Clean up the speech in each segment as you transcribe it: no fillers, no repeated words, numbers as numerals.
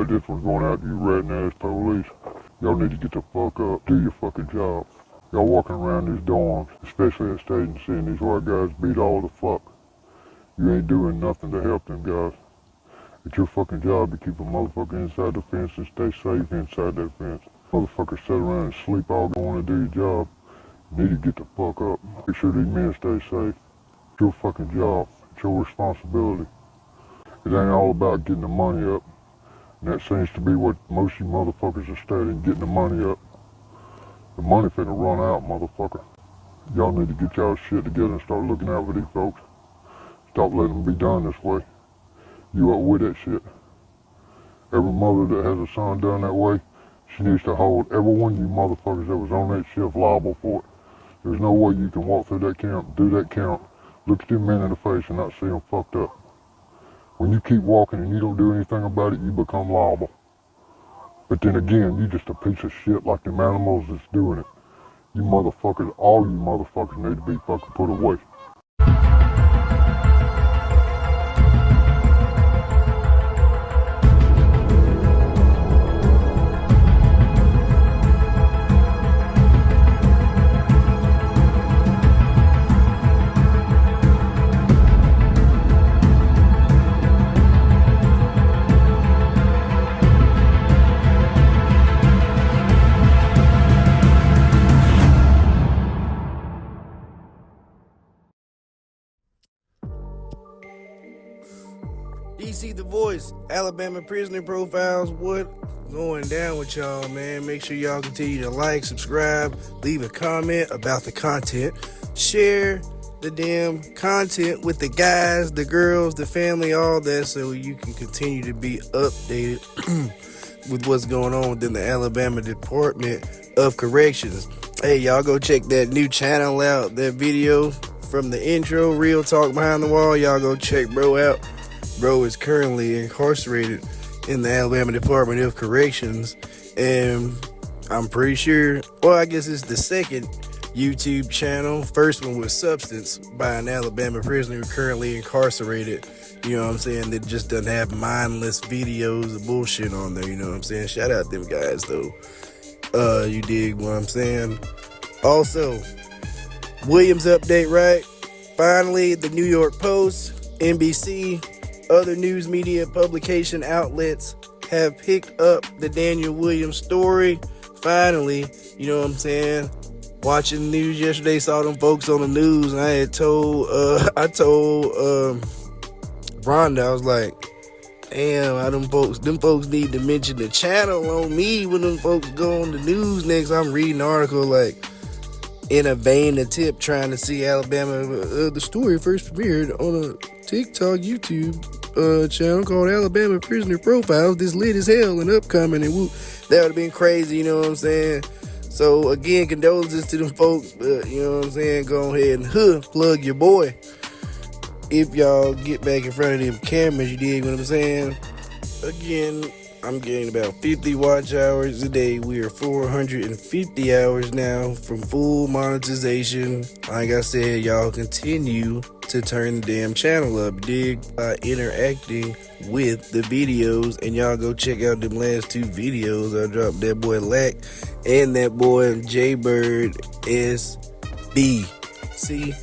But this one's going out to you ratting ass police. Y'all need to get the fuck up. Do your fucking job. Y'all walking around these dorms, especially at state and seeing these white guys beat all the fuck. You ain't doing nothing to help them guys. It's your fucking job to keep a motherfucker inside the fence and stay safe inside that fence. Motherfuckers sit around and sleep all day want to do your job. You need to get the fuck up. Make sure these men stay safe. It's your fucking job. It's your responsibility. It ain't all about getting the money up. And that seems to be what most of you motherfuckers are studying, getting the money up. The money finna run out, motherfucker. Y'all need to get y'all shit together and start looking out for these folks. Stop letting them be done this way. You up with that shit. Every mother that has a son done that way, she needs to hold every one of you motherfuckers that was on that shift liable for it. There's no way you can walk through that camp, do that count, look at them men in the face and not see them fucked up. When you keep walking and you don't do anything about it, you become liable. But then again, you just a piece of shit like them animals that's doing it. You motherfuckers, all you motherfuckers need to be fucking put away. DC The Voice, Alabama Prisoner Profiles. What going down with y'all, man? Make sure y'all continue to like, subscribe, leave a comment about the content, share the damn content with the guys, the girls, the family, all that, so you can continue to be updated with what's going on within the Alabama Department of Corrections. Hey, y'all go check that new channel out, that video from the intro, Real Talk Behind the Wall. Y'all go check bro out. Bro is currently incarcerated in the Alabama Department of Corrections, and I'm pretty sure, well, I guess it's the second YouTube channel. First one was Substance by an Alabama prisoner currently incarcerated, you know what I'm saying, that just doesn't have mindless videos of bullshit on there, you know what I'm saying. Shout out them guys though. You dig what I'm saying? Also, Williams update, right? Finally, the New York Post, NBC, other news media publication outlets have picked up the Daniel Williams story. Finally, you know what I'm saying? Watching the news yesterday, saw them folks on the news, and I told Rhonda, I was like, damn, them folks need to mention the channel on me when them folks go on the news next. I'm reading an article like in a vain attempt trying to see Alabama. The story first premiered on a TikTok, YouTube channel called Alabama Prisoner Profiles. This lit as hell and upcoming, and whoop, that would have been crazy, you know what I'm saying? So again, condolences to them folks, but you know what I'm saying, go ahead and plug your boy. If y'all get back in front of them cameras, you dig what I'm saying? Again, I'm getting about 50 watch hours a day. We are 450 hours now from full monetization. Like I said, y'all continue to turn the damn channel up, dig, by interacting with the videos. And y'all go check out them last two videos. I dropped that boy Lack and that boy Jaybird SB. See?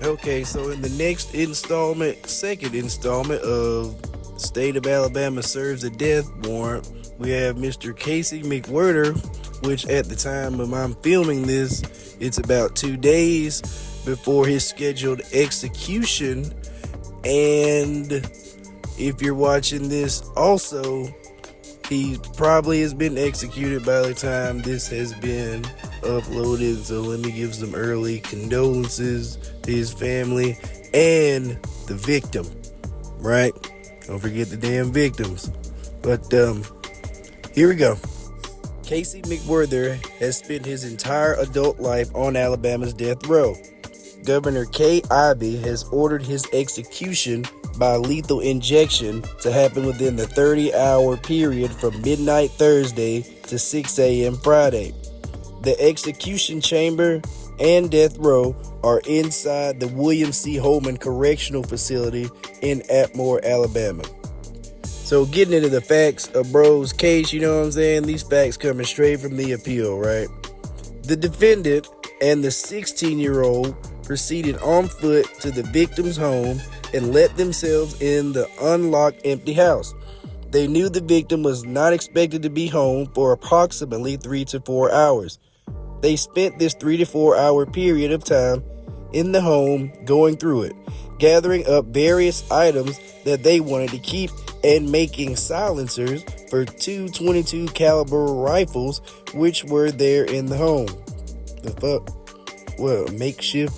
Okay, so in the next installment, second installment of State of Alabama Serves a Death Warrant, we have Mr. Casey Mcwhorter, which at the time of I'm filming this, it's about 2 days before his scheduled execution. And if you're watching this also, he probably has been executed by the time this has been uploaded. So let me give some early condolences to his family and the victim, right? Don't forget the damn victims. But here we go. Casey Mcwhorter has spent his entire adult life on Alabama's death row. Governor Kay Ivey has ordered his execution by lethal injection to happen within the 30-hour period from midnight Thursday to 6 a.m. Friday. The execution chamber and death row are inside the William C. Holman Correctional Facility in Atmore, Alabama. So getting into the facts of bro's case, you know what I'm saying? These facts coming straight from the appeal, right? The defendant and the 16-year-old proceeded on foot to the victim's home and let themselves in the unlocked empty house. They knew the victim was not expected to be home for approximately 3 to 4 hours. They spent this 3 to 4 hour period of time in the home going through it, gathering up various items that they wanted to keep and making silencers for 2.22 caliber rifles which were there in the home. The fuck? Well, makeshift.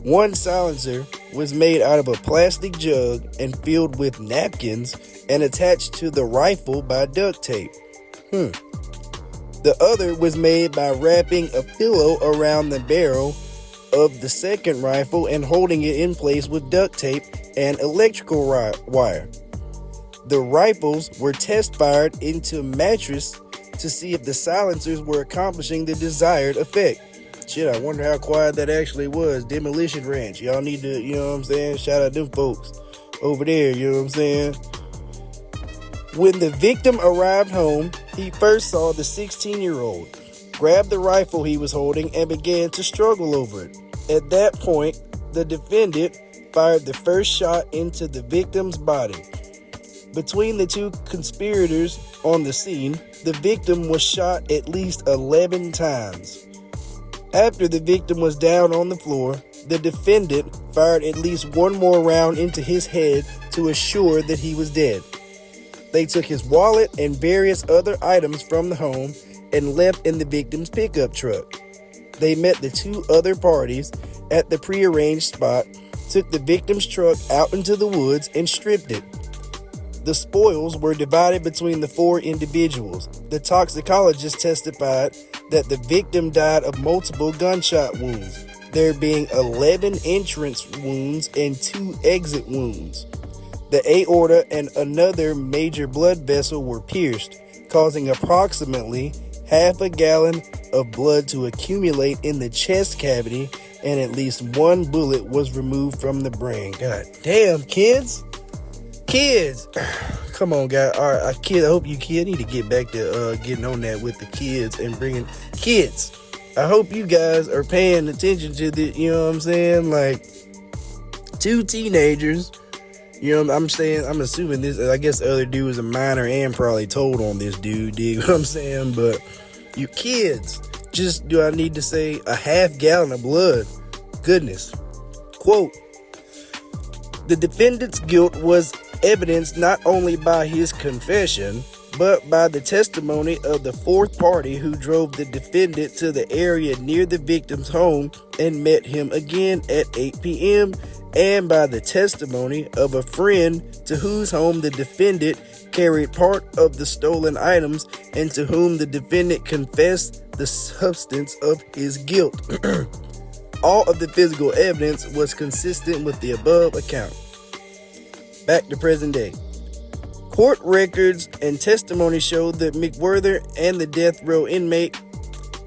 One silencer was made out of a plastic jug and filled with napkins and attached to the rifle by duct tape. The other was made by wrapping a pillow around the barrel of the second rifle and holding it in place with duct tape and electrical wire. The rifles were test fired into mattress to see if the silencers were accomplishing the desired effect. Shit, I wonder how quiet that actually was. Demolition Ranch. Y'all need to, you know what I'm saying? Shout out them folks over there, you know what I'm saying? When the victim arrived home, he first saw the 16-year-old, grabbed the rifle he was holding, and began to struggle over it. At that point, the defendant fired the first shot into the victim's body. Between the two conspirators on the scene, the victim was shot at least 11 times. After the victim was down on the floor, the defendant fired at least one more round into his head to assure that he was dead. They took his wallet and various other items from the home and left in the victim's pickup truck. They met the two other parties at the prearranged spot, took the victim's truck out into the woods and stripped it. The spoils were divided between the four individuals. The toxicologist testified that the victim died of multiple gunshot wounds, there being 11 entrance wounds and 2 exit wounds. The aorta and another major blood vessel were pierced, causing approximately half a gallon of blood to accumulate in the chest cavity, and at least one bullet was removed from the brain. God damn, kids! Come on, guys. All right, I hope you kids need to get back to getting on that with the kids and bringing kids. I hope you guys are paying attention to the, you know what I'm saying? Like, two teenagers, you know, I'm assuming this, I guess the other dude was a minor and probably told on this dude, dig what I'm saying? But you kids, just, do I need to say a half gallon of blood? Goodness. Quote, the defendant's guilt was evidenced not only by his confession, but by the testimony of the fourth party who drove the defendant to the area near the victim's home and met him again at 8 p.m., and by the testimony of a friend to whose home the defendant carried part of the stolen items and to whom the defendant confessed the substance of his guilt. All of the physical evidence was consistent with the above account. Back to present day. Court records and testimony showed that Mcwhorter and the death row inmate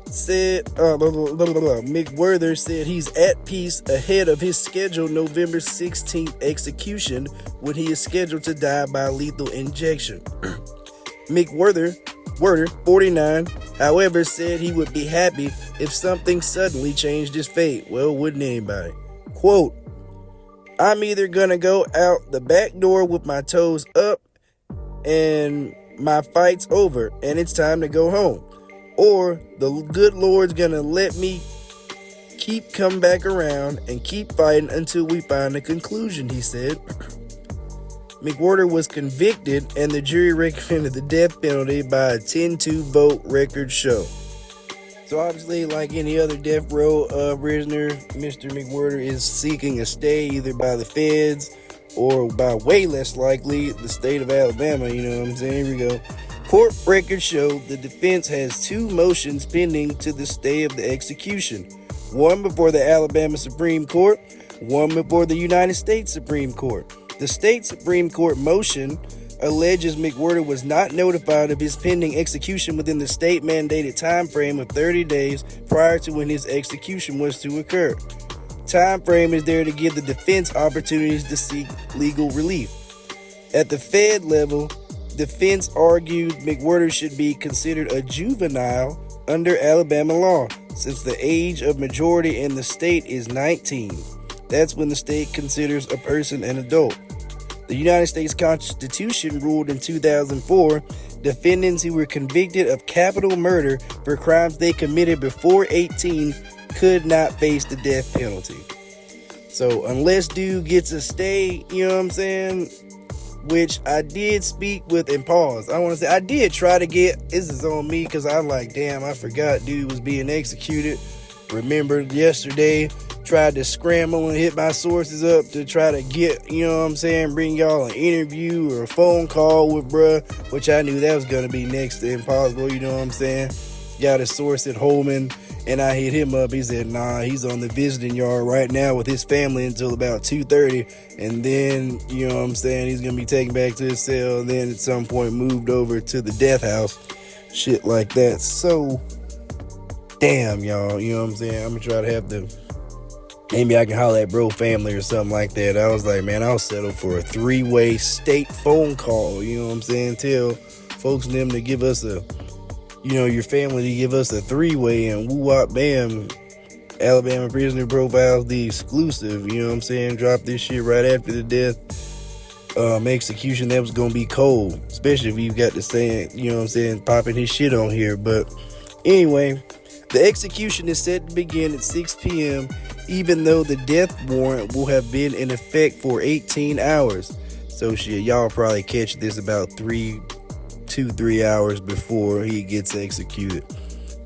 said, Mcwhorter said he's at peace ahead of his scheduled November 16th execution when he is scheduled to die by lethal injection. Mcwhorter, 49, however, said he would be happy if something suddenly changed his fate. Well, wouldn't anybody? Quote, I'm either gonna go out the back door with my toes up and my fight's over and it's time to go home, or the good Lord's gonna let me keep come back around and keep fighting until we find a conclusion, he said. Mcwhorter was convicted and the jury recommended the death penalty by a 10-2 vote record show. So obviously, like any other death row prisoner, Mr. Mcwhorter is seeking a stay either by the feds or by way less likely the state of Alabama, you know what I'm saying? Here we go. Court records show the defense has 2 motions pending to the stay of the execution. One before the Alabama Supreme Court, one before the United States Supreme Court. The state Supreme Court motion alleges Mcwhorter was not notified of his pending execution within the state-mandated time frame of 30 days prior to when his execution was to occur. Time frame is there to give the defense opportunities to seek legal relief. At the Fed level, defense argued McWhorter should be considered a juvenile under Alabama law, since the age of majority in the state is 19. That's when the state considers a person an adult. The United States Constitution ruled in 2004 defendants who were convicted of capital murder for crimes they committed before 18 could not face the death penalty. So unless dude gets a stay, you know what I'm saying? Which I did speak with and pause. I did try to get, this is on me because I'm like, damn, I forgot dude was being executed. Remembered yesterday, tried to scramble and hit my sources up to try to get, you know what I'm saying, bring y'all an interview or a phone call with bruh, which I knew that was going to be next to impossible, you know what I'm saying? Got a source at Holman, and I hit him up. He said, nah, he's on the visiting yard right now with his family until about 2:30, and then, you know what I'm saying, he's going to be taken back to his cell, and then at some point moved over to the death house, shit like that. So, damn, y'all, you know what I'm saying? I'm going to try to have maybe I can holler at bro family or something like that. I was like, man, I'll settle for a 3-way state phone call, you know what I'm saying? Tell folks and them to give us your family to give us a 3-way, and woo-wop bam, Alabama prisoner profiles the exclusive, you know what I'm saying? Drop this shit right after the death execution. That was gonna be cold, especially if you've got the saying, you know what I'm saying, popping his shit on here. But anyway, the execution is set to begin at 6 p.m. even though the death warrant will have been in effect for 18 hours. So shit, y'all probably catch this about 3 hours before he gets executed,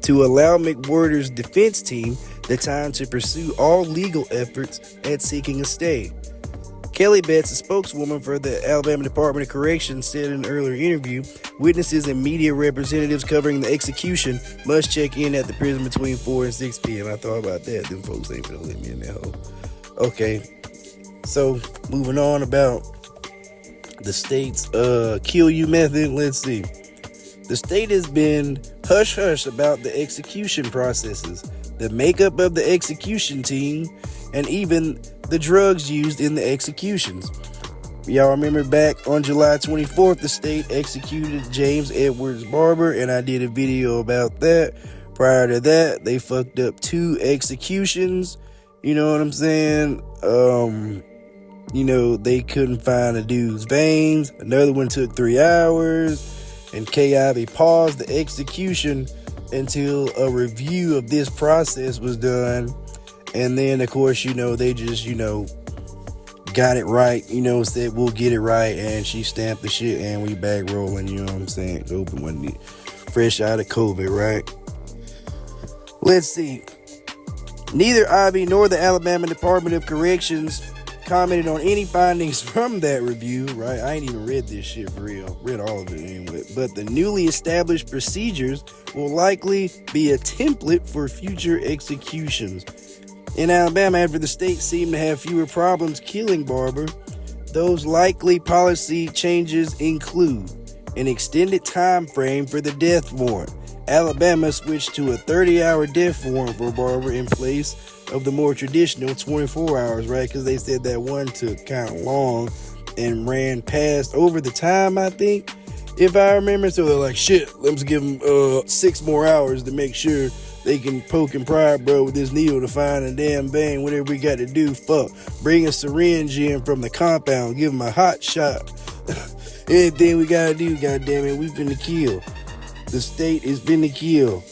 to allow McWhorter's defense team the time to pursue all legal efforts at seeking a stay. Kelly Betts, a spokeswoman for the Alabama Department of Corrections, said in an earlier interview, witnesses and media representatives covering the execution must check in at the prison between 4 and 6 p.m. I thought about that. Them folks ain't gonna let me in that hole. Okay, so moving on about the state's kill you method. Let's see. The state has been hush-hush about the execution processes, the makeup of the execution team, and even the drugs used in the executions. Y'all remember back on July 24th, the state executed James Edwards Barber, and I did a video about that. Prior to that, they fucked up 2 executions. You know what I'm saying? They couldn't find a dude's veins. Another one took 3 hours. And KIV paused the execution until a review of this process was done. And then, of course, they just, got it right, said we'll get it right. And she stamped the shit and we back rolling, you know what I'm saying? Open one, fresh out of COVID, right? Let's see. Neither Ivy nor the Alabama Department of Corrections commented on any findings from that review, right? I ain't even read this shit for real. Read all of it anyway. But the newly established procedures will likely be a template for future executions. In Alabama, after the state seemed to have fewer problems killing Barber, those likely policy changes include an extended time frame for the death warrant. Alabama switched to a 30-hour death warrant for Barber in place of the more traditional 24 hours, right? Because they said that one took kind of long and ran past over the time, I think, if I remember. So they're like, shit, let's give them 6 more hours to make sure they can poke and pry, bro, with this needle to find a damn vein. Whatever we got to do, fuck. Bring a syringe in from the compound, give them a hot shot. Anything we got to do, goddammit, we finna kill. The state is finna kill.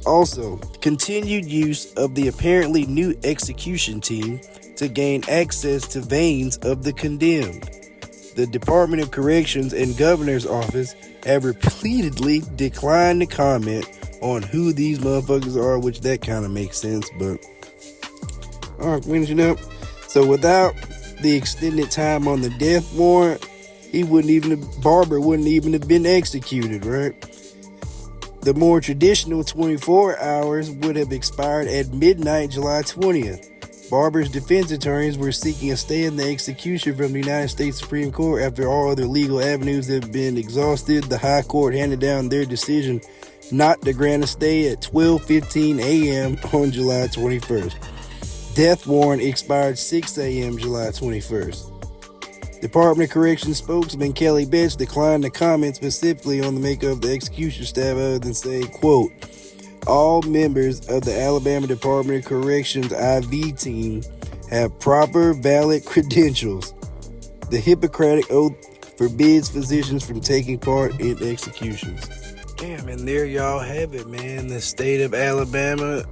Also, continued use of the apparently new execution team to gain access to veins of the condemned. The Department of Corrections and Governor's Office have repeatedly declined to comment on who these motherfuckers are, which that kind of makes sense, but finishing up. So without the extended time on the death warrant, Barber wouldn't even have been executed, right? The more traditional 24 hours would have expired at midnight, July 20th. Barber's defense attorneys were seeking a stay in the execution from the United States Supreme Court after all other legal avenues have been exhausted. The High Court handed down their decision not to grant a stay at 12:15 a.m. on July 21st. Death warrant expired 6 a.m. July 21st. Department of Corrections spokesman Kelly Betts declined to comment specifically on the makeup of the execution staff other than say, quote, all members of the Alabama Department of Corrections IV team have proper valid credentials. The Hippocratic Oath forbids physicians from taking part in executions. Damn, and there y'all have it, man. The state of Alabama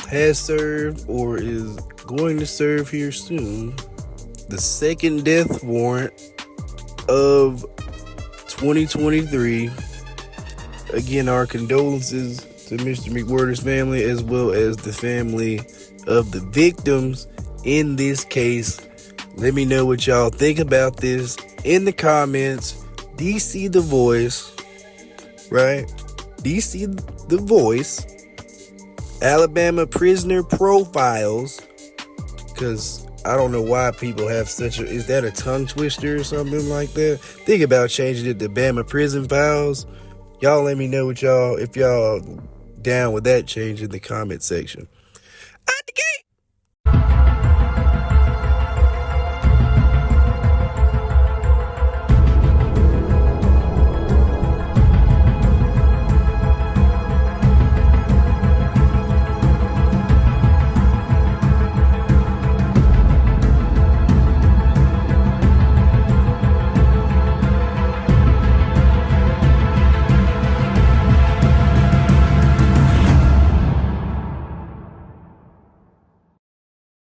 has served or is going to serve here soon the second death warrant of 2023. Again, our condolences to Mr. Mcwhorter's family as well as the family of the victims in this case. Let me know what y'all think about this in the comments. DC the Voice, right? DC the Voice, Alabama Prisoner Profiles, because I don't know why people have is that a tongue twister or something like that? Think about changing it to Bama Prison Files. Y'all let me know if y'all down with that change in the comment section.